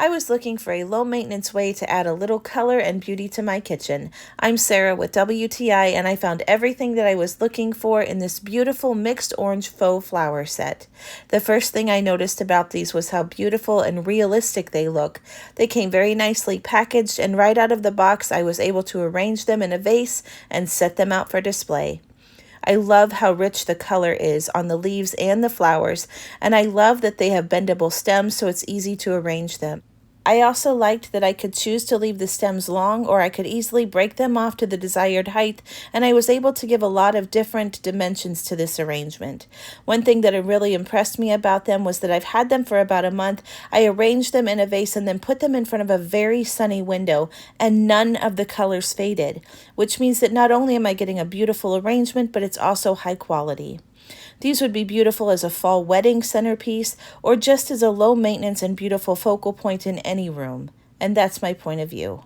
I was looking for a low-maintenance way to add a little color and beauty to my kitchen. I'm Sarah with WTI, and I found everything that I was looking for in this beautiful mixed orange faux flower set. The first thing I noticed about these was how beautiful and realistic they look. They came very nicely packaged, and right out of the box I was able to arrange them in a vase and set them out for display. I love how rich the color is on the leaves and the flowers, and I love that they have bendable stems so it's easy to arrange them. I also liked that I could choose to leave the stems long, or I could easily break them off to the desired height, and I was able to give a lot of different dimensions to this arrangement. One thing that really impressed me about them was that I've had them for about a month. I arranged them in a vase and then put them in front of a very sunny window, and none of the colors faded, which means that not only am I getting a beautiful arrangement, but it's also high quality. These would be beautiful as a fall wedding centerpiece or just as a low maintenance and beautiful focal point in any room. And that's my point of view.